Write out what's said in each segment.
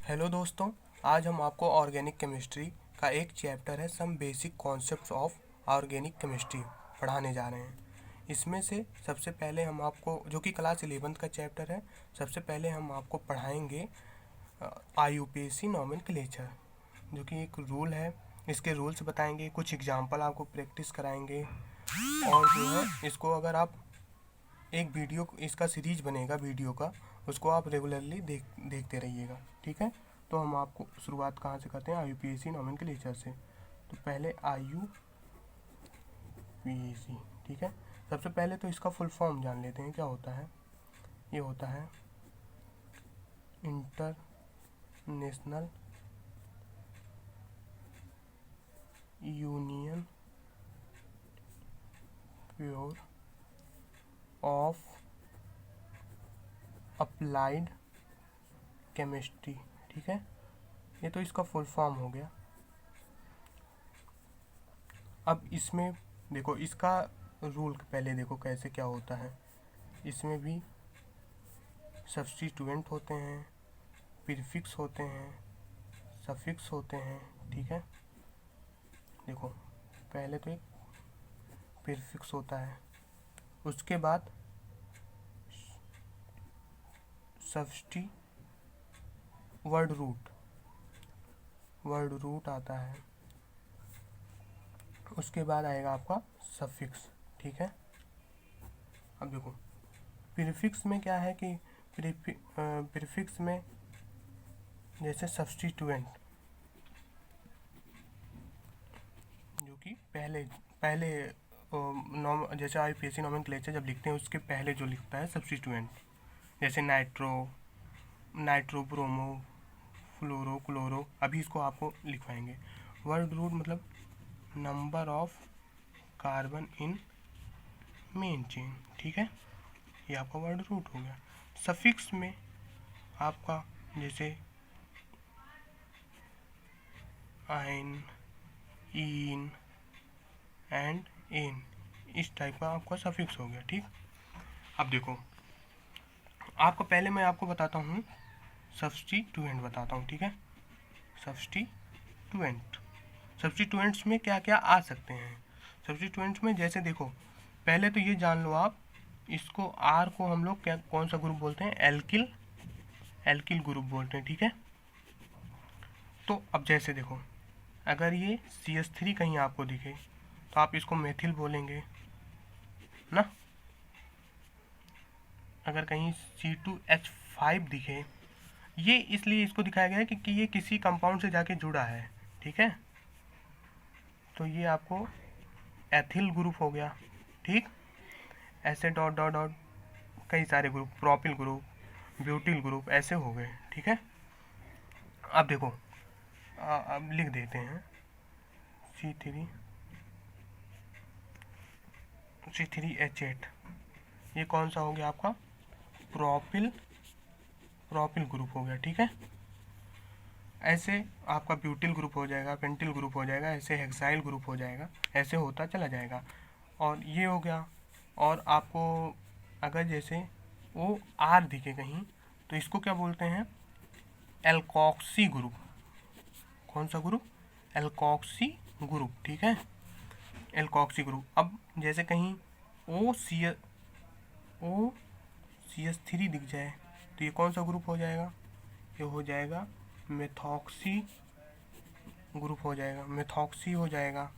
Hello दोस्तों, आज हम आपको ऑर्गेनिक केमिस्ट्री का एक चैप्टर है some basic concepts of organic chemistry पढ़ाने जा रहे हैं। इसमें से सबसे पहले हम आपको, जो कि क्लास 11th का चैप्टर है, सबसे पहले हम आपको पढ़ाएंगे IUPAC नोमेनक्लेचर, जो कि एक रूल है। इसके रूल्स बताएंगे, कुछ एग्जांपल आपको प्रैक्टिस कराएंगे, और जो है इसको अगर आप एक वीडियो, इसका सीरीज बनेगा वीडियो का, उसको आप रेगुलरली देखते रहिएगा। ठीक है, तो हम आपको शुरुआत कहाँ से करते हैं? IUPAC नोमेनक्लेचर से। तो पहले IUPAC, ठीक है। सबसे पहले तो इसका फुल फॉर्म जान लेते हैं क्या होता है। ये होता है international union pure of applied chemistry. ठीक है, ये तो इसका फुल फॉर्म हो गया। अब इसमें देखो, इसका रूल पहले देखो कैसे क्या होता है। इसमें भी सब्स्टिट्यूएंट होते हैं, प्रीफिक्स होते हैं, सफिक्स होते हैं। ठीक है, देखो पहले तो एक प्रीफिक्स होता है, उसके बाद वर्ड रूट आता है, उसके बाद आएगा आपका सफिक्स। ठीक है, अब देखो प्रीफिक्स में क्या है कि प्रीफिक्स में जैसे सब्स्टिट्यूएंट, जो कि पहले पहले जैसे IUPAC नोमेनक्लेचर जब लिखते हैं उसके पहले जो लिखता है सब्स्टिट्यूएंट, जैसे नाइट्रो ब्रोमो फ्लोरो क्लोरो, अभी इसको आपको लिखवाएंगे। वर्ड रूट मतलब number of carbon in main chain. ठीक है, ये आपका वर्ड रूट हो गया। सफिक्स में आपका जैसे आइन, इन एंड एन, इस टाइप का आपका सफिक्स हो गया। ठीक, अब देखो आपको पहले मैं आपको बताता हूँ सब्स्टिट्यूएंट बताता हूँ। ठीक है, सब्स्टिट्यूएंट्स में क्या क्या आ सकते हैं। सब्स्टिट्यूएंट्स में जैसे देखो, पहले तो ये जान लो आप, इसको आर को हम लोग क्या, कौन सा ग्रुप बोलते हैं? एल्किल ग्रुप बोलते हैं। ठीक है, तो अब जैसे देखो, अगर ये CH3 कहीं आपको दिखे तो आप इसको मेथिल बोलेंगे ना। अगर कहीं C2H5 दिखे, ये इसलिए इसको दिखाया गया है कि ये किसी कंपाउंड से जाके जुड़ा है। ठीक है, तो ये आपको एथिल ग्रुप हो गया। ठीक, ऐसे डॉट डॉट डॉट कई सारे group, propyl group, butyl group, ऐसे हो गए। ठीक है, अब देखो अब लिख देते हैं C3H8, ये कौन सा हो गया आपका? प्रोपिल ग्रुप हो गया। ठीक है, ऐसे आपका ब्यूटिल ग्रुप हो जाएगा, पेंटिल ग्रुप हो जाएगा, ऐसे हेक्साइल ग्रुप हो जाएगा, ऐसे होता चला जाएगा। और ये हो गया। और आपको अगर जैसे OR दिखे कहीं तो इसको क्या बोलते हैं? Alkoxy group. कौन सा ग्रुप? Alkoxy group. ठीक है, एल्कॉक्सी ग्रुप। अब जैसे कहीं OCH3 दिख जाए तो ये कौन सा ग्रुप हो जाएगा? ये हो जाएगा मेथॉक्सी ग्रुप हो जाएगा, मेथॉक्सी हो जाएगा।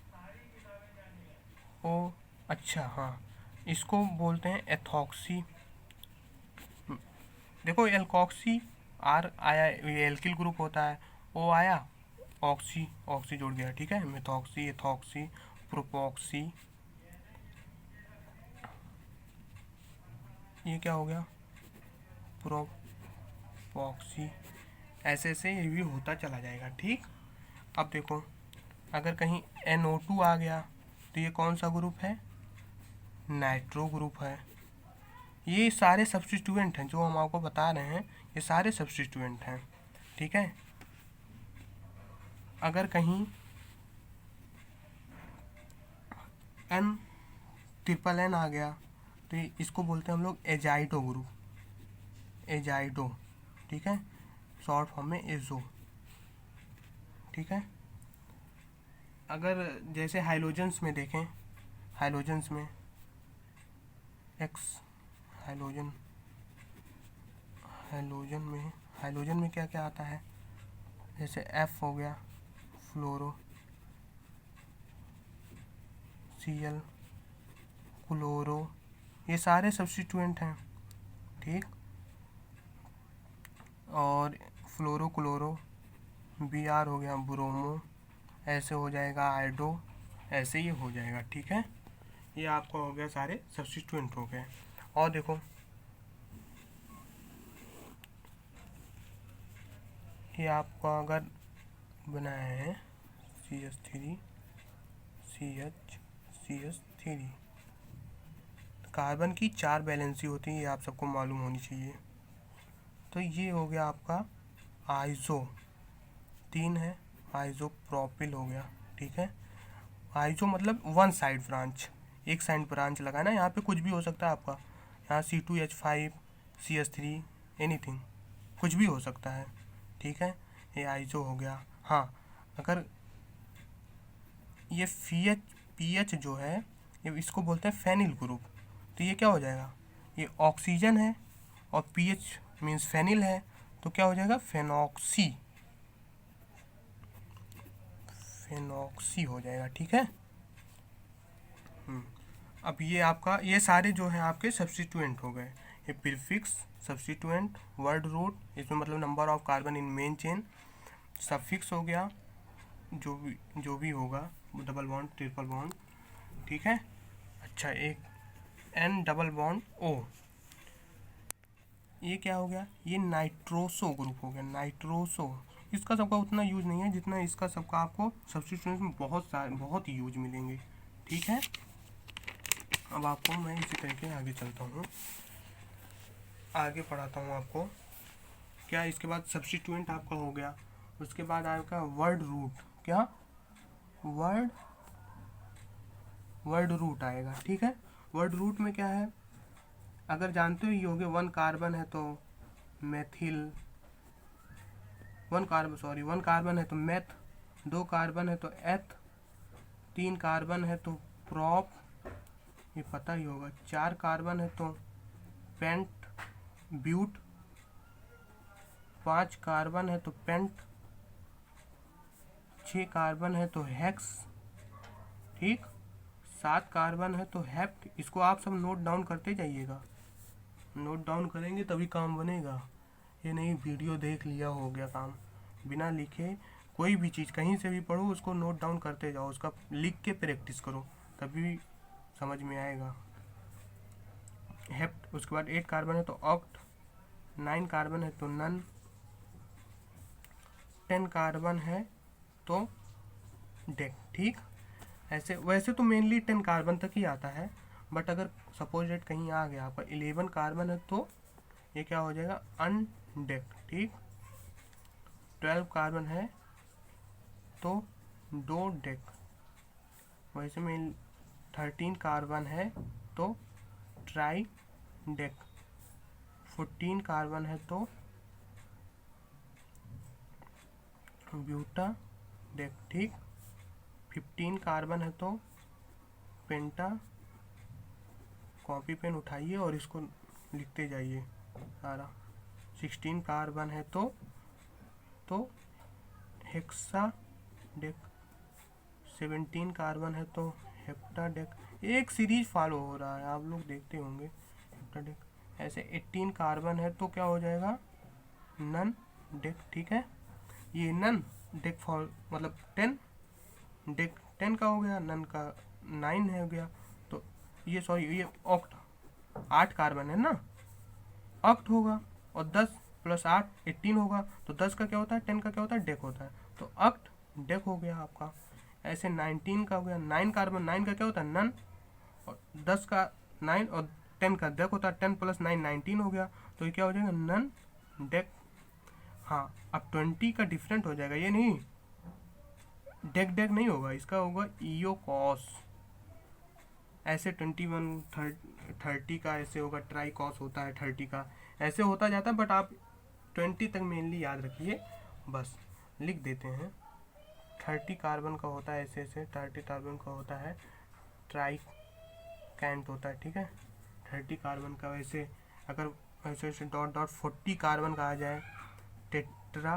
अच्छा हाँ, इसको बोलते हैं एथॉक्सी। देखो एल्कॉक्सी, आर आया, ये एल्किल ग्रुप होता है, O आया, ऑक्सी जुड़ गया। ठीक है, मेथॉक्सी, एथॉक्सी, प्रोपॉक्सी, ये क्या हो गया? प्रोपॉक्सी। ऐसे ऐसे ये भी होता चला जाएगा। ठीक, अब देखो अगर कहीं NO2 आ गया तो ये कौन सा ग्रुप है? नाइट्रो ग्रुप है। ये सारे सब्स्टिट्यूएंट हैं जो हम आपको बता रहे हैं, ये सारे सब्स्टिट्यूएंट हैं। ठीक है, अगर कहीं N आ गया तो इसको बोलते हैं हम लोग एजाइडो ग्रुप, एजाइडो। ठीक है, शॉर्ट फॉर्म में एजो, ठीक है। अगर जैसे हाइलोजन्स में देखें, हाइलोजन्स में एक्स, हाइलोजन में क्या क्या आता है, जैसे एफ हो गया, फ्लोरो, सीएल, क्लोरो, ये सारे सब्स्टिट्यूएंट हैं, ठीक। और फ्लोरो क्लोरो, बी आर हो गया ब्रोमो, ऐसे हो जाएगा आयोडो, ऐसे ही हो जाएगा, ठीक है। ये आपका हो गया, सारे सब्स्टिट्यूएंट हो गए। और देखो ये आपका अगर बनाया है CH3 CH कार्बन की 4 वैलेंसी होती है, ये आप सबको मालूम होनी चाहिए। तो ये हो गया आपका आइसो, 3 है, आइसोप्रोपिल हो गया, ठीक है। आइसो मतलब वन साइड ब्रांच, एक साइड ब्रांच लगाना, यहाँ पे कुछ भी हो सकता है आपका, यहाँ C2H5 CH3 एनीथिंग, कुछ भी हो सकता है, ठीक है। ये आइसो हो गया। हाँ, अगर ये पीएच जो है, ये इसको बोलते हैं फेनिल ग्रुप, तो ये क्या हो जाएगा, ये ऑक्सीजन है और पीएच मीन्स फेनिल है, तो क्या हो जाएगा, फेनॉक्सी हो जाएगा, ठीक है। अब ये आपका, ये सारे जो है आपके सब्स्टिट्यूएंट हो गए। ये प्रीफिक्स, सब्स्टिट्यूएंट, वर्ड रूट, इसमें मतलब number of carbon in main chain, suffix हो गया, जो भी होगा, डबल बॉन्ड, ट्रिपल बॉन्ड, ठीक है। अच्छा, एक एन डबल बॉन्ड ओ, ये क्या हो गया, ये नाइट्रोसो ग्रुप हो गया, नाइट्रोसो। इसका सबका उतना यूज नहीं है जितना इसका सबका आपको सब्स्टिट्यूएंट में बहुत यूज मिलेंगे, ठीक है। अब आपको मैं इसी तरीके आगे चलता हूँ, आगे पढ़ाता हूँ आपको। क्या इसके बाद सब्स्टिट्यूएंट आपका हो गया, उसके बाद आपका वर्ड रूट, क्या वर्ड रूट आएगा, ठीक है। वर्ड रूट में क्या है, अगर जानते हो ये हो गया, 1 कार्बन है तो मेथिल, 1 कार्बन है तो मेथ, 2 कार्बन है तो एथ, 3 कार्बन है तो प्रॉप, ये पता ही होगा, 4 कार्बन है तो पेंट ब्यूट, 5 कार्बन है तो पेंट, 6 कार्बन है तो हेक्स, ठीक, 7 कार्बन है तो हेप्ट। इसको आप सब नोट डाउन करते जाइएगा, नोट डाउन करेंगे तभी काम बनेगा, ये नहीं वीडियो देख लिया हो गया काम, बिना लिखे कोई भी चीज़ कहीं से भी पढ़ो, उसको नोट डाउन करते जाओ, उसका लिख के प्रैक्टिस करो, तभी समझ में आएगा। हेप्ट, उसके बाद 8 कार्बन है तो ऑक्ट, 9 कार्बन है तो नन, 10 कार्बन है तो डेक, ठीक। ऐसे वैसे तो मेनली 10 कार्बन तक ही आता है, बट अगर सपोज डेट कहीं आ गया आपका 11 कार्बन है तो ये क्या हो जाएगा, अनडेक, ठीक। 12 कार्बन है तो दो डेक, वैसे में 13 कार्बन है तो ट्राई डेक, 14 कार्बन है तो ब्यूटा डेक, ठीक। 15 कार्बन है तो पेंटा, कॉपी पेन उठाइए और इसको लिखते जाइए सारा। 16 कार्बन है तो हेक्सा डेक, 17 कार्बन है तो हेप्टा डेक, एक सीरीज फॉलो हो रहा है, आप लोग देखते होंगे, हेप्टा डेक। ऐसे 18 कार्बन है तो क्या हो जाएगा, नन डेक, ठीक है। ये नन डेक फॉल मतलब 10 डेक, 10 का हो गया, नन का 9 है हो गया, तो ये सॉरी ये ऑक्ट, 8 कार्बन है ना, ऑक्ट होगा, और 10 + 8 18 होगा, तो 10 का क्या होता है, 10 का क्या होता है, डेक होता है, तो ऑक्ट डेक हो गया आपका। ऐसे 19 का हो गया, 9 कार्बन, 9 का क्या होता है, नन, और 10 का 9 और 10 का डेक होता है, 10 + 9 19 हो गया, तो ये क्या हो जाएगा, नन डेक। हाँ, अब 20 का डिफरेंट हो जाएगा, ये नहीं डेक नहीं होगा, इसका होगा ईओ कॉस। ऐसे 21 30 का ऐसे होगा, ट्राई कॉस होता है 30 का, ऐसे होता जाता है, बट आप 20 तक मेनली याद रखिए, बस लिख देते हैं। 30 कार्बन का होता है ऐसे ऐसे, 30 कार्बन का होता है ट्राई कैंट होता है, ठीक है। 30 कार्बन का वैसे अगर ऐसे ऐसे डॉट डॉट 40 कार्बन का आ जाए टेट्रा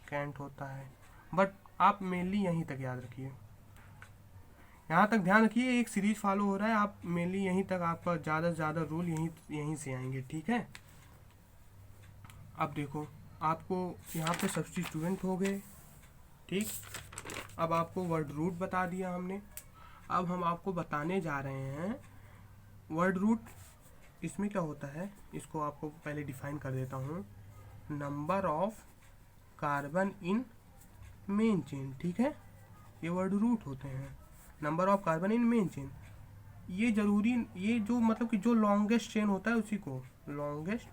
कैंट होता है। बट आप मेनली यहीं तक याद रखिए, यहाँ तक ध्यान रखिए, एक सीरीज फॉलो हो रहा है, आप मेनली यहीं तक, आपका ज़्यादा से ज़्यादा रूल यहीं से आएंगे, ठीक है। अब देखो आपको यहाँ पे सब्स्टिट्यूएंट हो गए, ठीक। अब आपको वर्ड रूट बता दिया हमने। अब हम आपको बताने जा रहे हैं वर्ड रूट, इसमें क्या होता है, इसको आपको पहले डिफाइन कर देता हूँ। Number of carbon in main chain, ठीक है, ये वर्ड रूट होते हैं। Number of carbon in main chain, ये जरूरी, ये जो मतलब कि जो लॉन्गेस्ट चेन होता है उसी को लॉन्गेस्ट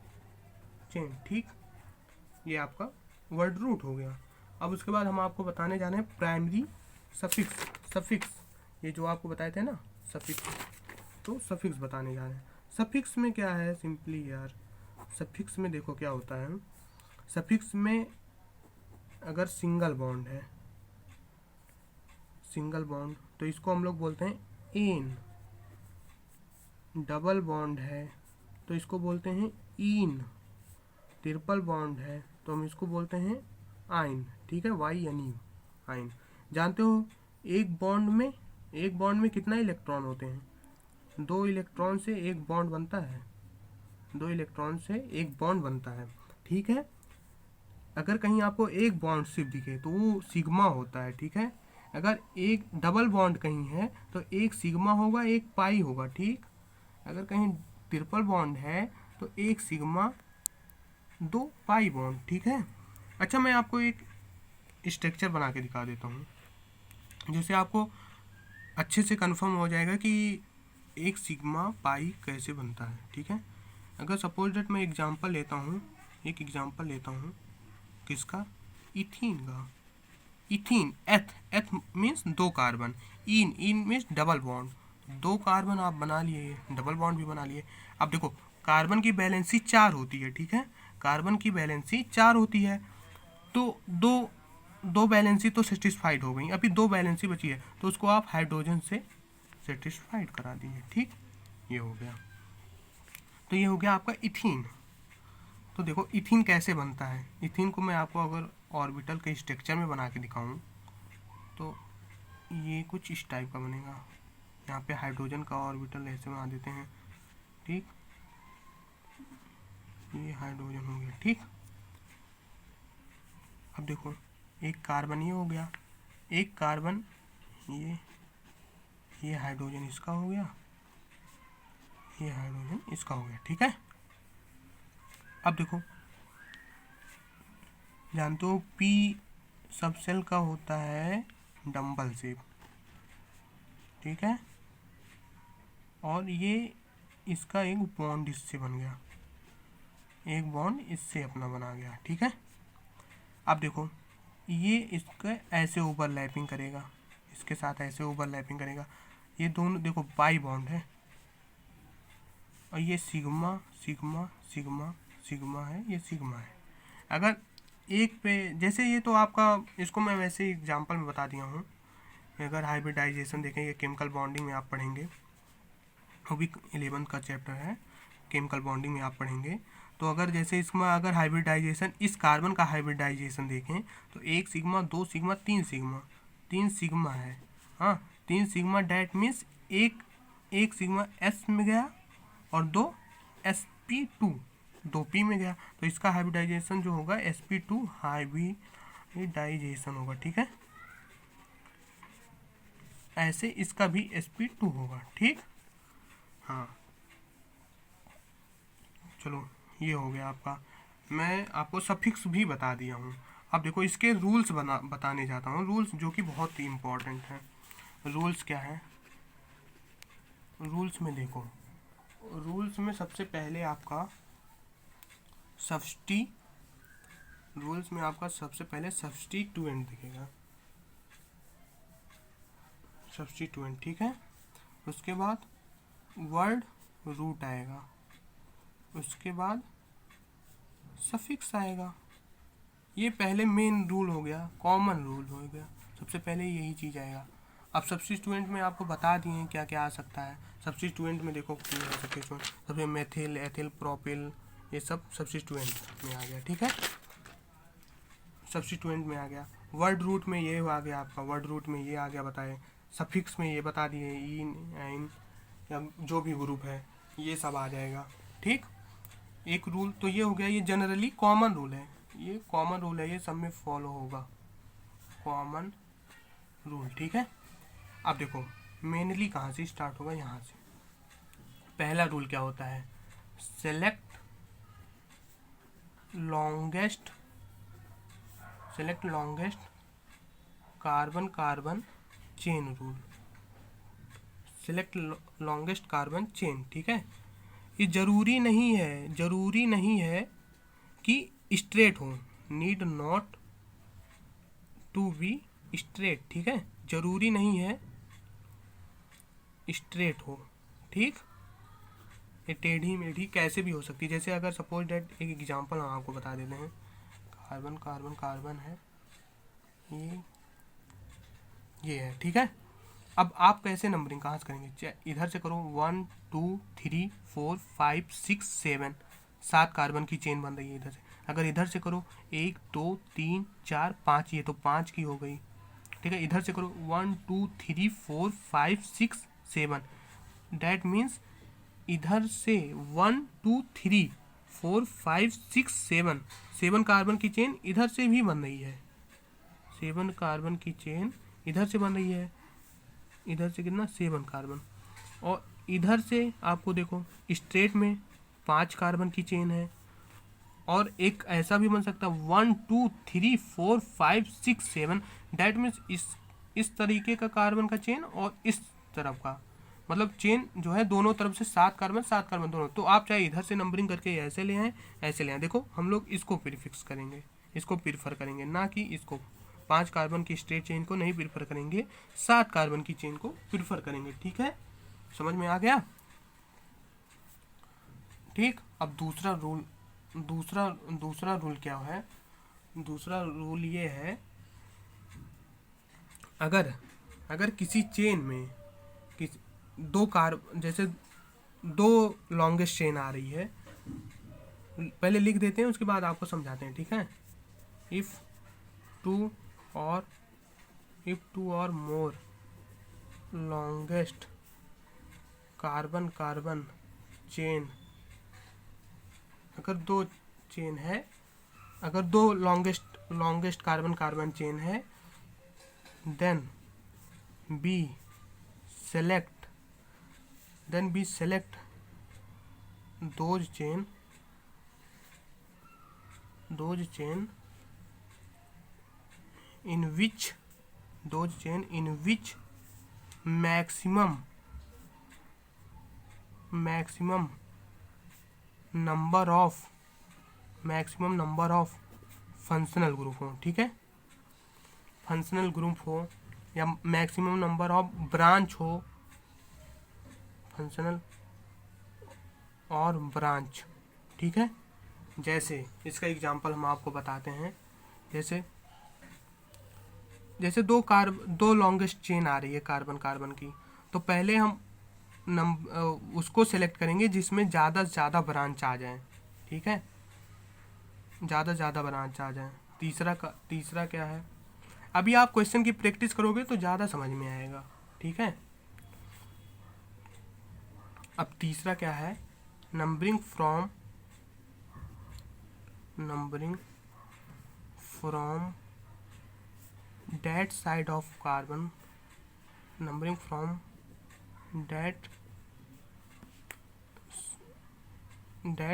चेन, ठीक, ये आपका वर्ड रूट हो गया। अब उसके बाद हम आपको बताने जा रहे हैं प्राइमरी सफिक्स। सफिक्स ये जो आपको बताए थे ना सफिक्स, तो सफिक्स बताने जा रहे हैं। सफिक्स में क्या है, सिंपली यार, सफिक्स में देखो क्या होता है। सफिक्स में अगर सिंगल बॉन्ड है, सिंगल बॉन्ड, तो इसको हम लोग बोलते हैं एन। डबल बॉन्ड है तो इसको बोलते हैं इन। ट्रिपल बॉन्ड है तो हम इसको बोलते हैं आइन, ठीक है, वाई यानी आइन। जानते हो एक बॉन्ड में कितना इलेक्ट्रॉन होते हैं? 2 इलेक्ट्रॉन से एक बॉन्ड बनता है, 2 इलेक्ट्रॉन से एक बॉन्ड बनता है, ठीक है। अगर कहीं आपको एक बॉन्ड सिर्फ दिखे तो वो सिग्मा होता है, ठीक है। अगर एक डबल बॉन्ड कहीं है तो एक सिग्मा होगा, एक पाई होगा, ठीक। अगर कहीं ट्रिपल बॉन्ड है तो एक सिग्मा 2 पाई बॉन्ड, ठीक है। अच्छा, मैं आपको एक स्ट्रक्चर बना के दिखा देता हूँ जिससे आपको अच्छे से कंफर्म हो जाएगा कि एक सिग्मा पाई कैसे बनता है, ठीक है। अगर सपोज डेट मैं एग्जांपल लेता हूँ, एक एग्जांपल लेता हूँ किसका, इथीन का। इथीन, एथ मीन्स 2 कार्बन, इन मीन्स डबल बॉन्ड, 2 कार्बन आप बना लिए, डबल बॉन्ड भी बना लिए। अब देखो कार्बन की वैलेंसी 4 होती है, ठीक है, कार्बन की वैलेंसी 4 होती है, तो दो बैलेंसी तो सेटिस्फाइड हो गई, अभी 2 बैलेंसी बची है तो उसको आप हाइड्रोजन से सेटिस्फाइड करा दीजिए, ठीक, ये हो गया। तो ये हो गया आपका इथीन। तो देखो इथीन कैसे बनता है, इथीन को मैं आपको अगर ऑर्बिटल के स्ट्रक्चर में बना के दिखाऊं तो ये कुछ इस टाइप का बनेगा। यहाँ पे हाइड्रोजन का ऑर्बिटल ऐसे बना देते हैं, ठीक, ये हाइड्रोजन हो गया, ठीक। अब देखो एक कार्बन ये हो गया, एक कार्बन ये हाइड्रोजन इसका हो गया, ये हाइड्रोजन इसका हो गया, ठीक है। अब देखो जानते हो पी सबसेल का होता है डंबल शेप, ठीक है, और ये इसका एक बॉन्ड इससे बन गया, एक बॉन्ड इससे अपना बना गया, ठीक है। अब देखो ये इसका ऐसे ओवरलैपिंग करेगा, इसके साथ ऐसे ओवरलैपिंग करेगा, ये दोनों देखो बाई बॉन्ड है, और ये सिग्मा सिग्मा सिग्मा सिग्मा है, ये सिग्मा है। अगर एक पे जैसे ये तो आपका, इसको मैं वैसे एग्जांपल में बता दिया हूँ। अगर हाइब्रिडाइजेशन देखें, ये केमिकल बॉन्डिंग में आप पढ़ेंगे, वो भी 11th का चैप्टर है, केमिकल बॉन्डिंग में आप पढ़ेंगे। तो अगर जैसे इसमें अगर हाइब्रिडाइजेशन, इस कार्बन का हाइब्रिडाइजेशन देखें तो 1 सिग्मा 2 सिग्मा 3 सिग्मा, 3 सिग्मा है, हाँ 3 सिग्मा, डैट मीन्स एक सिग्मा एस में गया और 2 sp2, 2p में गया, तो इसका हाइब्रिडाइजेशन जो होगा sp2 हाइब्रिडाइजेशन होगा, ठीक है। ऐसे इसका भी sp2 होगा, ठीक, हाँ। चलो ये हो गया आपका, मैं आपको सफिक्स भी बता दिया हूँ। अब देखो इसके रूल्स बताने जाता हूँ, रूल्स जो कि बहुत ही इम्पोर्टेंट हैं। रूल्स क्या है, रूल्स में देखो, रूल्स में सबसे पहले आपका रूल्स में आपका सबसे पहले सब्स्टिट्यूएंट दिखेगा, सब्स्टिट्यूएंट, ठीक है। उसके बाद वर्ड रूट आएगा, उसके बाद सफिक्स आएगा। ये पहले मेन रूल हो गया, कॉमन रूल हो गया, सबसे पहले यही चीज़ आएगा। अब सब्स्टिट्यूएंट में आपको बता दिए क्या क्या आ सकता है। सब्स्टिट्यूएंट में देखो सब्स्टिट्यूएंट सबसे मेथिल, एथिल, प्रोपिल, ये सब सब्स्टिट्यूएंट में आ गया। ठीक है, सब्स्टिट्यूएंट में आ गया। वर्ड रूट में ये आ गया आपका, वर्ड रूट में ये आ गया बताए। सफिक्स में ये बता दिए, इन, एन या जो भी ग्रुप है ये सब आ जाएगा। ठीक, एक रूल तो ये हो गया, ये जनरली कॉमन रूल है, ये कॉमन रूल है, ये सब में फॉलो होगा, कॉमन रूल। ठीक है, अब देखो मेनली कहाँ से स्टार्ट होगा, यहाँ से। पहला रूल क्या होता है, select longest carbon carbon chain rule, select longest carbon chain. ठीक है, ये जरूरी नहीं है कि स्ट्रेट हो, need not to be straight. ठीक है, जरूरी नहीं है स्ट्रेट हो। ठीक, ये टेढ़ी मेढ़ी कैसे भी हो सकती है। जैसे अगर सपोज डेट एक एग्जांपल हम आपको बता देते हैं, कार्बन कार्बन कार्बन है, ये है। ठीक है, अब आप कैसे नंबरिंग कहाँ से करेंगे, इधर से करो 1 2 3 4 5 6 7, 7 कार्बन की चेन बन रही है इधर से। अगर इधर से करो 1 2 3 4 5, ये तो 5 की हो गई। ठीक है, इधर से करो 1 2 3 4 5 6 7, डैट मीन्स इधर से 1 2 3 4 5 6 7, 7 कार्बन की चेन इधर से भी बन रही है, 7 कार्बन की चेन इधर से बन रही है, इधर से कितना 7 कार्बन। और इधर से आपको देखो स्ट्रेट में 5 कार्बन की चेन है, और एक ऐसा भी बन सकता है 1 2 3 4 5 6 7, डैट मीन्स इस तरीके का कार्बन का चेन और इस तरफ का, मतलब चेन जो है दोनों तरफ से 7 कार्बन दोनों। तो आप चाहे इधर से नंबरिंग करके ऐसे ले आए, ऐसे ले आए। देखो हम लोग इसको प्रीफिक्स करेंगे, इसको प्रीफर करेंगे, ना कि इसको 5 कार्बन की स्ट्रेट चेन को नहीं प्रीफर करेंगे, 7 कार्बन की चेन को प्रीफर करेंगे। ठीक है, समझ में आ गया। ठीक, अब दूसरा रूल क्या है, दूसरा रूल ये है, अगर किसी चेन में जैसे दो लॉन्गेस्ट चेन आ रही है, पहले लिख देते हैं उसके बाद आपको समझाते हैं। ठीक है, इफ टू और more longest carbon carbon chain, अगर दो चेन है, अगर दो लॉन्गेस्ट कार्बन कार्बन चेन है, then be select those chain in which maximum number of functional group हो। ठीक है, फंक्शनल ग्रुप हो या मैक्सिमम नंबर ऑफ ब्रांच हो, फंक्शनल और ब्रांच। ठीक है, जैसे इसका एग्जांपल हम आपको बताते हैं, जैसे दो लॉन्गेस्ट चेन आ रही है कार्बन कार्बन की, तो पहले हम उसको सेलेक्ट करेंगे जिसमें ज़्यादा से ज़्यादा ब्रांच आ जाए। ठीक है, ज़्यादा से ज़्यादा ब्रांच आ जाए। तीसरा क्या है, अभी आप क्वेश्चन की प्रैक्टिस करोगे तो ज़्यादा समझ में आएगा। ठीक है, अब तीसरा क्या है, numbering from that side of carbon, numbering from that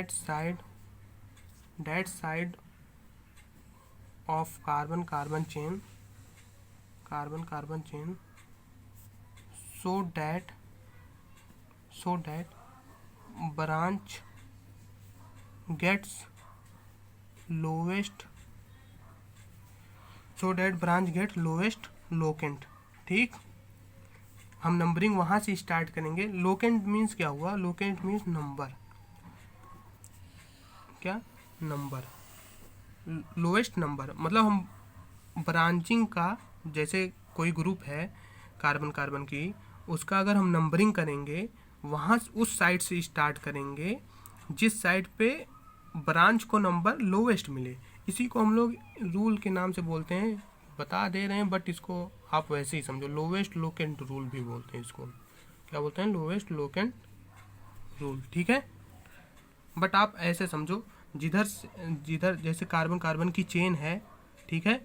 side of carbon chain, so that branch gets lowest locant। ठीक, हम नंबरिंग वहाँ से स्टार्ट करेंगे। लोकेंट मीन्स क्या हुआ, लोकेंट मीन्स नंबर, क्या नंबर। लोएस्ट नंबर, मतलब हम ब्रांचिंग का, जैसे कोई ग्रुप है कार्बन कार्बन की, उसका अगर हम नंबरिंग करेंगे वहाँ उस साइड से स्टार्ट करेंगे जिस साइड पे ब्रांच को नंबर लोवेस्ट मिले। इसी को हम लोग रूल के नाम से बोलते हैं, बता दे रहे हैं बट इसको आप वैसे ही समझो, लोवेस्ट लोकेंट रूल भी बोलते हैं इसको। क्या बोलते हैं? लोवेस्ट लोकेंट रूल, ठीक है। बट आप ऐसे समझो, जिधर जैसे कार्बन कार्बन की चेन है, ठीक है,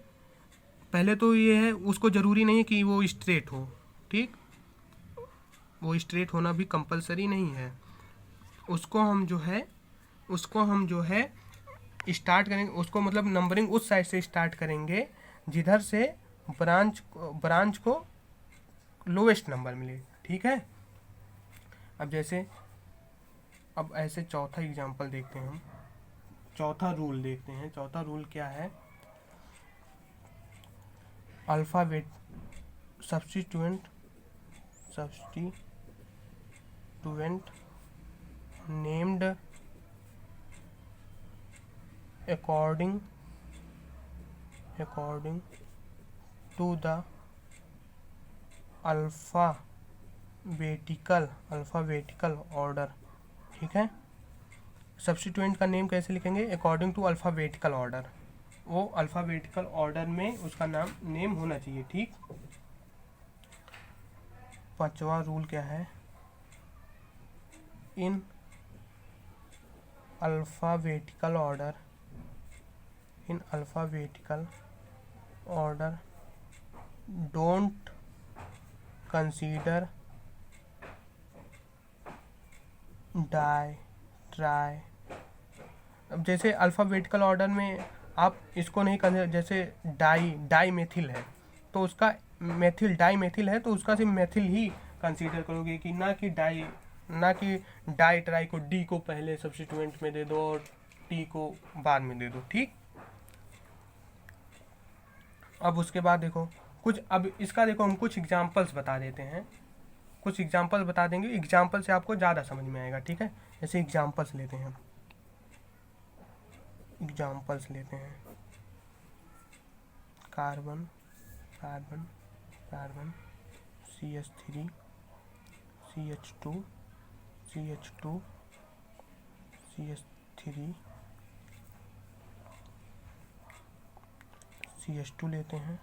पहले तो ये है, उसको ज़रूरी नहीं है कि वो स्ट्रेट हो, ठीक, वो स्ट्रेट होना भी कंपलसरी नहीं है। उसको हम जो है स्टार्ट करेंगे, उसको मतलब नंबरिंग उस साइड से स्टार्ट करेंगे जिधर से ब्रांच को लोवेस्ट नंबर मिले, ठीक है। अब ऐसे चौथा एग्जांपल देखते हैं हम, चौथा रूल देखते हैं। चौथा रूल क्या है? Alphabet substituent named according to the alphabetical order, ठीक है। सब्स्टिट्यूएंट का नेम कैसे लिखेंगे? अकॉर्डिंग टू अल्फ़ाबेटिकल ऑर्डर, वो अल्फ़ाबेटिकल ऑर्डर में उसका नेम होना चाहिए, ठीक। पांचवा रूल क्या है? In alphabetical order don't consider try. अब जैसे अल्फ़ाबेटिकल ऑर्डर में आप इसको नहीं कंसीडर, जैसे डाई मेथिल है तो उसका डाई मेथिल है तो उसका सिर्फ मेथिल ही कंसीडर करोगे, कि ना कि डाई ट्राई को डी को पहले सब्स्टिट्यूएंट में दे दो और टी को बाद में दे दो, ठीक। अब उसके बाद देखो अब इसका देखो हम कुछ एग्जांपल्स बता देते हैं, कुछ एग्जांपल बता देंगे, एग्जांपल से आपको ज़्यादा समझ में आएगा, ठीक है। जैसे एग्जांपल्स लेते हैं carbon CH3 CH2 CH3 CH2 लेते हैं,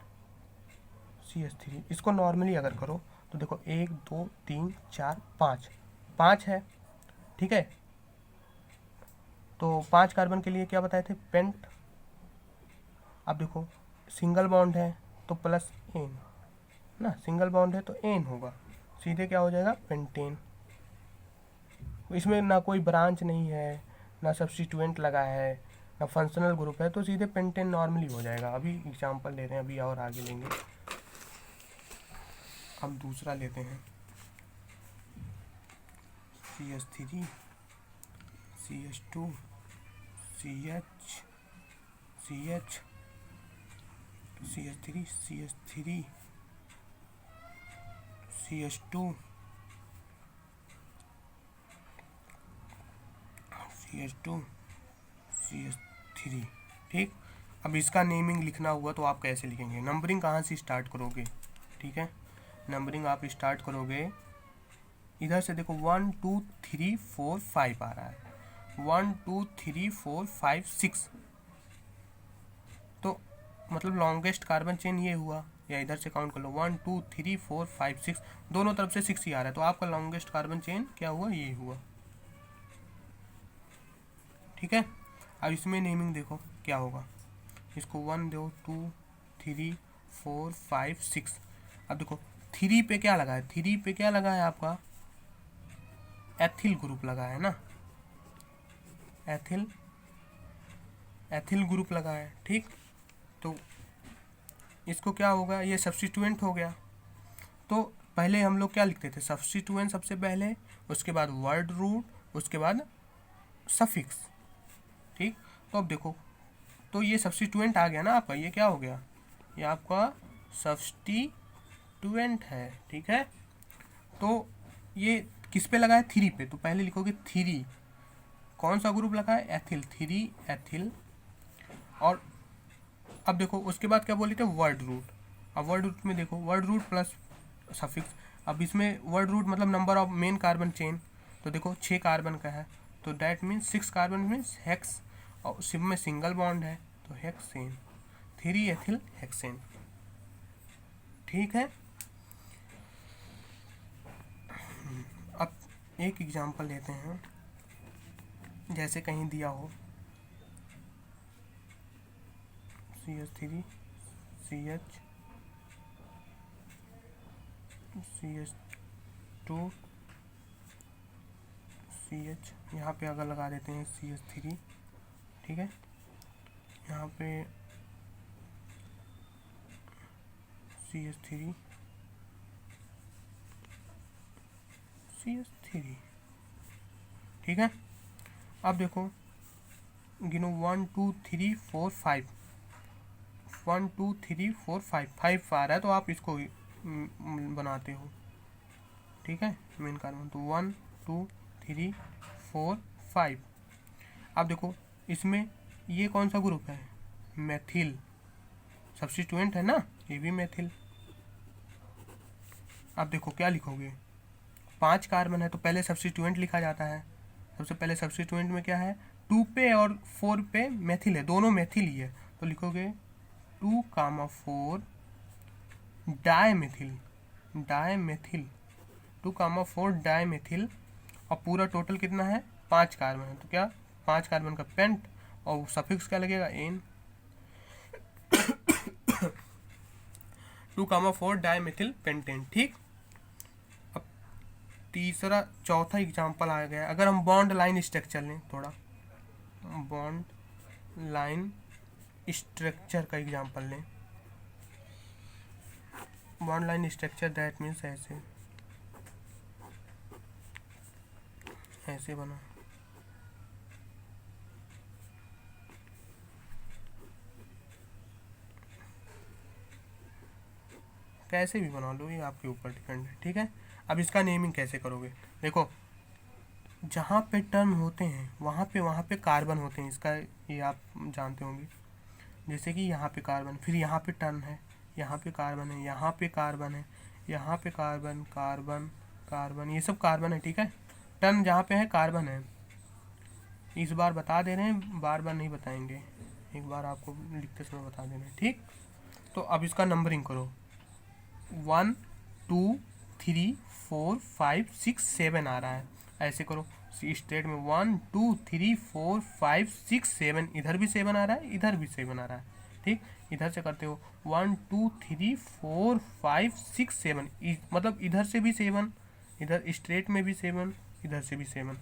CH3। इसको नॉर्मली अगर करो तो देखो 1 2 3 4 5 है, ठीक है। तो 5 कार्बन के लिए क्या बताए थे? पेंट। अब देखो सिंगल बॉन्ड है तो प्लस एन ना, सिंगल बॉन्ड है तो एन होगा, सीधे क्या हो जाएगा? पेंटेन। इसमें ना कोई ब्रांच नहीं है, ना सब्स्टिट्यूएंट लगा है, ना फंक्शनल ग्रुप है, तो सीधे पेंटेन नॉर्मली हो जाएगा। अभी एग्जांपल ले रहे हैं, अभी और आगे लेंगे। अब दूसरा लेते हैं CH3 CH2 CH3 CH2 CH3, ठीक। अब इसका नेमिंग लिखना हुआ तो आप कैसे लिखेंगे? नंबरिंग कहाँ से स्टार्ट करोगे? ठीक है, नंबरिंग आप स्टार्ट करोगे इधर से, देखो 1 2 3 4 5 आ रहा है, 1 2 3 4 5 6, तो मतलब लॉन्गेस्ट कार्बन चेन ये हुआ, या इधर से काउंट कर लो 1 2 3 4 5 6, दोनों तरफ से 6 ही आ रहा है, तो आपका लॉन्गेस्ट कार्बन चेन क्या हुआ? ये हुआ, ठीक है। अब इसमें नेमिंग देखो क्या होगा, इसको 1 2 2 3 4 5 6। अब देखो 3 पे क्या लगा है? 3 पे क्या लगा है आपका? एथिल ग्रुप लगा है ना, एथिल ग्रुप लगा है, ठीक। तो इसको क्या होगा? ये सब्स्टिट्यूएंट हो गया। तो पहले हम लोग क्या लिखते थे? सब्स्टिट्यूएंट सबसे पहले, उसके बाद वर्ड रूट, उसके बाद सफिक्स, ठीक। तो अब देखो, तो ये सब्स्टिट्यूएंट आ गया ना आपका, ये क्या हो गया? ये आपका सब्स्टिट्यूएंट है, ठीक है। तो ये किस पे लगा है? 3 पे, तो पहले लिखोगे 3, कौन सा ग्रुप लगा है? Ethyl, 3 ethyl. और अब देखो उसके बाद क्या बोले थे, वर्ड रूट। अब वर्ड रूट में देखो, वर्ड रूट प्लस सफिक्स। अब इसमें वर्ड रूट मतलब number of main carbon chain, तो देखो 6 कार्बन का है, तो that means 6 carbon means hex, और सिम में सिंगल बॉन्ड है तो हेक्सेन, 3 एथिल हेक्सेन। ठीक है। अब एक एग्जांपल लेते हैं, जैसे कहीं दिया हो CH3 CH CH2 CH, यहाँ पे अगर लगा देते हैं CH3, ठीक है, यहाँ पे CH3 CH3, ठीक है। अब देखो गिनो 1 2 3 4 5, 1 2 3 4 5 5 आ रहा है तो आप इसको बनाते हो, ठीक है, मेन कार्बन। तो 1 2 3 4 5। अब देखो इसमें ये कौन सा ग्रुप है, मेथिल, सब्स्टिट्यूएंट है ना, ये भी मेथिल। अब देखो क्या लिखोगे, 5 कार्बन है तो पहले सब्स्टिट्यूएंट लिखा जाता है। सबसे पहले सब्स्टिट्यूएंट में क्या है, 2 पे और 4 पे मेथिल है, दोनों मेथिल ही है, तो लिखोगे 2,4 डायमेथिल, 2,4 डायमेथिल। और पूरा टोटल कितना है, 5 कार्बन है, तो क्या 5 कार्बन का पेंट, और सफिक्स क्या लगेगा, एन। 2,4 dimethyl pentane. ठीक। अब तीसरा चौथा एग्जांपल आ गया, अगर हम बॉन्ड लाइन स्ट्रक्चर लें, थोड़ा बॉन्ड लाइन स्ट्रक्चर का एग्जांपल लें। Bond line structure that means ऐसे बना, कैसे भी बना लो, ये आपके ऊपर डिपेंड है। ठीक है। अब इसका नेमिंग कैसे करोगे, देखो जहाँ पे टर्न होते हैं वहाँ पे कार्बन होते हैं, इसका ये आप जानते होंगे। जैसे कि यहाँ पे कार्बन, फिर यहाँ पे टर्न है, यहाँ पे कार्बन है, यहाँ पे कार्बन है, यहाँ पे कार्बन कार्बन कार्बन, ये सब कार्बन है। ठीक है। टर्न जहाँ पे है कार्बन है, इस बार बता दे रहे हैं, बार बार नहीं बताएंगे, एक बार आपको लिखते समय बता दे रहे हैं। ठीक। तो अब इसका नंबरिंग करो, 1 2 3 4 5 6 7 आ रहा है, ऐसे करो स्ट्रेट में 1 2 3 4 5 6 7, इधर भी 7 आ रहा है, इधर भी 7 आ रहा है। ठीक। इधर से करते हो 1 2 3 4 5 6 7, मतलब इधर से भी 7, इधर स्ट्रेट में भी 7, इधर से भी 7।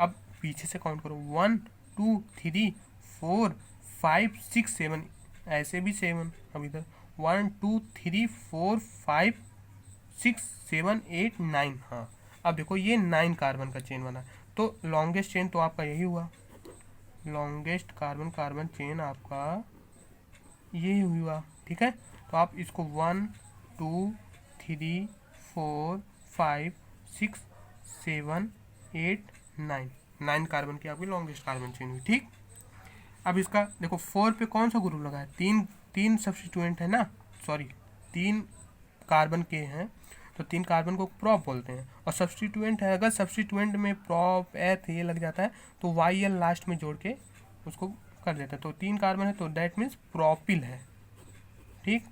अब पीछे से काउंट करो, 1 2 3 4 5 6 7, ऐसे भी 7। अब इधर 1 2 3 4 5 6 7 8 9, हाँ। अब देखो ये 9 कार्बन का चेन बना, तो लॉन्गेस्ट चेन तो आपका यही हुआ, लॉन्गेस्ट कार्बन कार्बन चेन आपका ये हुआ। ठीक है। तो आप इसको 1 2 3 4 5 6 7 8 9 कार्बन की आपकी लॉन्गेस्ट कार्बन चेन हुई। ठीक। अब इसका देखो 4 पे कौन सा ग्रुप लगा है, तीन सब्स्टिट्यूएंट है ना, सॉरी 3 कार्बन के हैं, तो 3 कार्बन को प्रॉप बोलते हैं। और सब्स्टिट्यूएंट है, अगर सब्स्टिट्यूएंट में प्रॉप एथ ये लग जाता है तो वाई एल लास्ट में जोड़ के उसको कर देता है, तो 3 कार्बन है तो दैट मीन्स प्रोपिल है। ठीक।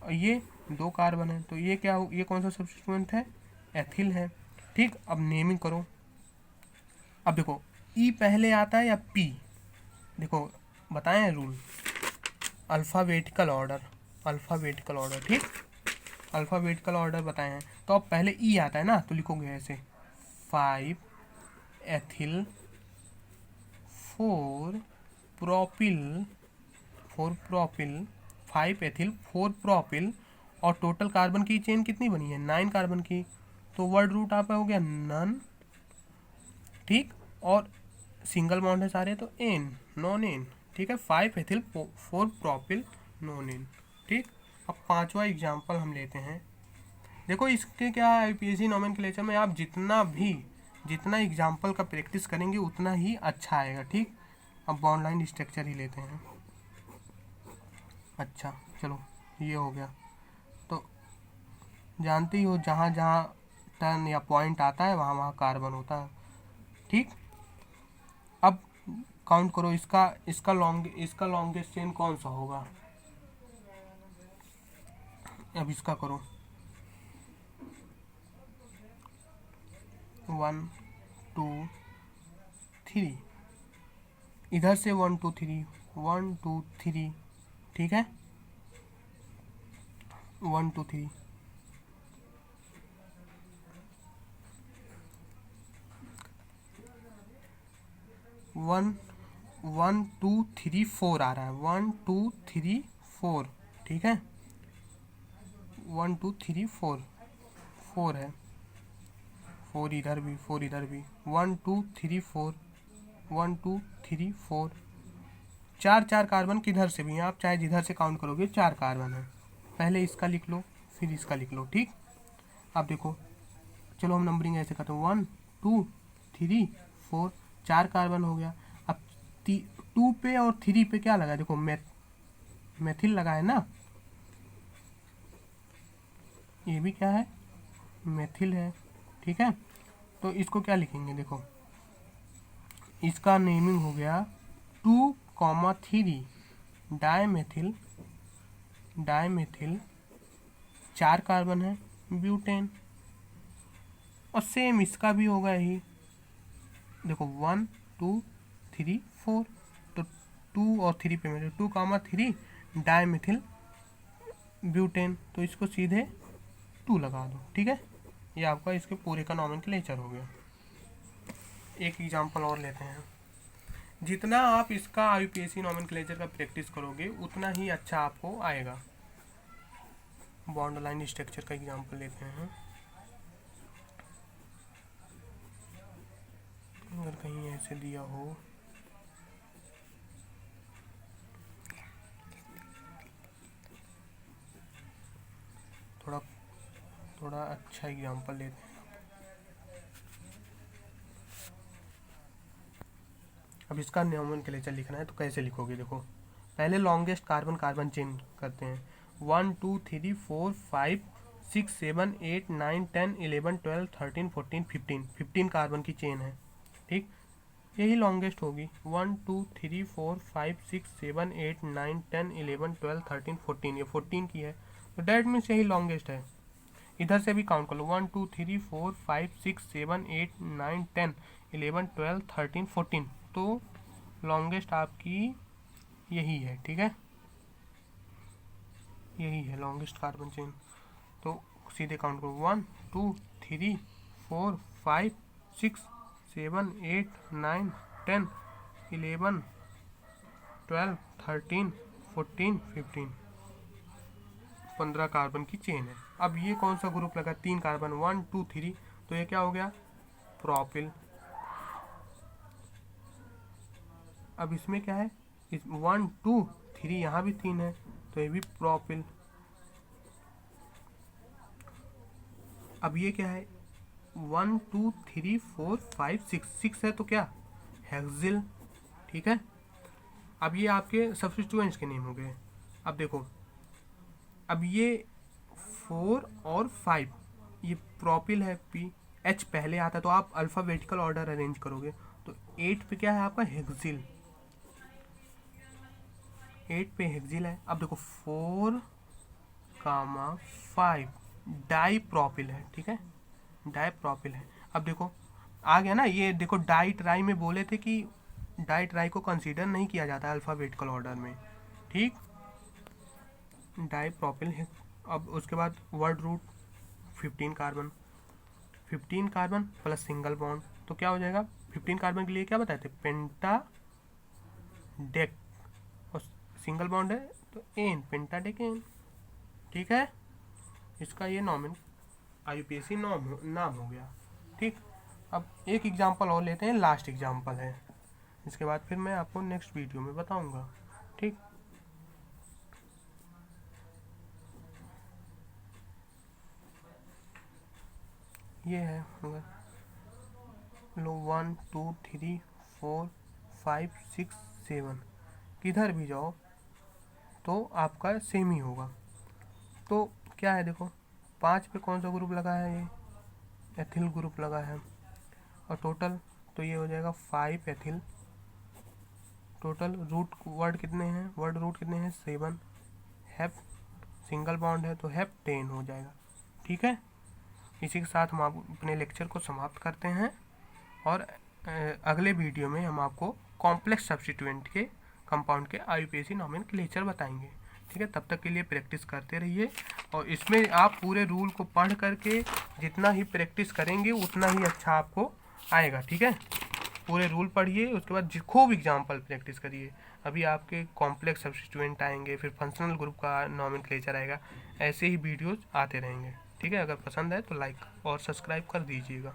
और ये 2 कार्बन है, तो ये क्या हो, ये कौन सा सब्स्टिट्यूएंट है, एथिल है। ठीक। अब नेमिंग करो, अब देखो ई पहले आता है या पी, देखो बताएं rule, alphabetical order, alphabetical order. ठीक। अल्फ़ाबेटिकल ऑर्डर बताए हैं, तो अब पहले ई आता है ना, तो लिखोगे ऐसे 5 एथिल 4 प्रोपिल 5 एथिल 4 प्रोपिल, और टोटल कार्बन की चेन कितनी बनी है, 9 कार्बन की, तो वर्ड रूट आपका हो गया नन। ठीक। और सिंगल बॉन्ड है सारे, तो एन, नॉन एन। ठीक है। 5 एथिल 4 प्रोपिल नॉन एन। ठीक। अब 5वां एग्जाम्पल हम लेते हैं, देखो इसके क्या है, IPSC नोमेनक्लेचर में आप जितना एग्जाम्पल का प्रैक्टिस करेंगे उतना ही अच्छा आएगा। ठीक। अब बॉन्ड लाइन स्ट्रक्चर ही लेते हैं, अच्छा चलो ये हो गया। तो जानते ही हो जहाँ जहाँ टर्न या पॉइंट आता है वहाँ वहाँ कार्बन होता है। ठीक, अब काउंट करो इसका लॉन्गेस्ट चेन कौन सा होगा। अब इसका करो 1 2 3, इधर से 1 2 3 1 2 3, ठीक है 1 2 3, 1 1 2 3 4 आ रहा है, 1 2 3 4, ठीक है 1 2 3 4, 4 है, 4 इधर भी 4 इधर भी, 1 2 3 4, 1 2 3 4, चार चार कार्बन किधर से भी हैं, आप चाहे जिधर से काउंट करोगे 4 कार्बन है। पहले इसका लिख लो फिर इसका लिख लो। ठीक, अब देखो चलो हम नंबरिंग ऐसे करते हैं 1 2 3 4, 4 कार्बन हो गया। अब 2 पे और 3 पे क्या लगा, देखो मेथिल लगा है ना, ये भी क्या है मेथिल है, ठीक है। तो इसको क्या लिखेंगे, देखो इसका नेमिंग हो गया 2,3 डायमेथिल, डायमेथिल 4 कार्बन है ब्यूटेन। और सेम इसका भी होगा यही, देखो 1 2 3 4, तो 2 और 3 पे मेरे 2,3 डायमेथिल ब्यूटेन, तो इसको सीधे 2 लगा दो। ठीक है, ये आपका इसके पूरे का नॉमेनक्लेचर हो गया। एक एग्जांपल और लेते हैं। जितना आप इसका आईयूपीएसी नॉमेनक्लेचर का प्रैक्टिस करोगे उतना ही अच्छा आपको आएगा। बॉन्ड लाइन स्ट्रक्चर का एग्जांपल लेते हैं। अगर कहीं ऐसे दिया हो, थोड़ा अच्छा एग्जांपल लेते हैं। अब इसका नॉमेनक्लेचर लिखना है तो कैसे लिखोगे, देखो पहले लॉन्गेस्ट कार्बन कार्बन चेन करते हैं। 1 2 3 4 5 6 7 8 9 10 11 12 13 14 15, 15 कार्बन की चेन है। ठीक, यही लॉन्गेस्ट होगी। 1 2 3 4 5 6 7 8 9 10 11 12 13 14, ये 14 की है, तो डैट मीन्स यही लॉन्गेस्ट है। इधर से भी काउंट कर लो 1 2 3 4 5 6 7 8 9 10 11 12 13 14, तो लॉन्गेस्ट आपकी यही है। ठीक है, यही है लॉन्गेस्ट कार्बन चेन। तो सीधे काउंट करो 1 2 3 4 5 6 7 8 9 10 11 12 13 14 15, 15 कार्बन की चेन है। अब ये कौन सा ग्रुप लगा, 3 कार्बन 1 2 3, तो ये क्या हो गया प्रोपिल। अब इसमें क्या है, इस 1 2 3 यहाँ भी 3 है, तो ये भी प्रोपिल। अब ये क्या है 1 2 3 4 5 6, 6 है तो क्या हेक्सिल। ठीक है, अब ये आपके सब्स्टिट्यूएंट्स के नेम हो गए। अब देखो, अब ये 4 और 5 ये प्रोपिल है, पी एच पहले आता है, तो आप अल्फ़ाबेटिकल ऑर्डर अरेंज करोगे, तो 8 पे क्या है आपका हेक्सिल, 8 पे हेक्सिल है। अब देखो 4 5 डाई प्रोपिल है, ठीक है डाई प्रोपिल है। अब देखो आ गया ना, ये देखो डाई ट्राई में बोले थे कि डाई ट्राई को कंसीडर नहीं किया जाता अल्फ़ाबेटिकल ऑर्डर में। ठीक, डाई प्रोपिल है। अब उसके बाद word root 15 carbon, 15 carbon plus single bond, तो क्या हो जाएगा 15 कार्बन के लिए क्या बताए थे पेंटा डेक, और सिंगल बॉन्ड है तो एन, पेंटा डेक एन। ठीक है, इसका ये नॉमिन आईयूपीएसी नाम हो गया। ठीक, अब एक एग्जांपल और लेते हैं, लास्ट एग्जांपल है, इसके बाद फिर मैं आपको नेक्स्ट वीडियो में बताऊंगा। ठीक, ये है लो 1 2 3 4 5 6 7, किधर भी जाओ तो तो आपका सेम ही होगा। तो क्या है देखो, 5 पे कौन सा ग्रुप लगा है, ये एथिल ग्रुप लगा है, और टोटल तो ये हो जाएगा 5 एथिल। टोटल रूट वर्ड कितने हैं, वर्ड रूट कितने हैं 7। हैप सिंगल बॉन्ड है तो हैप 10 हो जाएगा। ठीक है, इसी के साथ हम आप अपने लेक्चर को समाप्त करते हैं, और अगले वीडियो में हम आपको कॉम्प्लेक्स सब्स्टिट्यूएंट के कंपाउंड के IUPAC नॉमेनक्लेचर बताएंगे। ठीक है, तब तक के लिए प्रैक्टिस करते रहिए, और इसमें आप पूरे रूल को पढ़ करके जितना ही प्रैक्टिस करेंगे उतना ही अच्छा आपको आएगा। ठीक है, पूरे रूल पढ़िए, उसके बाद खूब एग्जाम्पल प्रैक्टिस करिए। अभी आपके कॉम्प्लेक्स सब्स्टिट्यूएंट आएंगे, फिर फंक्शनल ग्रुप का नॉमेनक्लेचर आएगा, ऐसे ही वीडियोज़ आते रहेंगे। ठीक है, अगर पसंद आए तो लाइक और सब्सक्राइब कर दीजिएगा।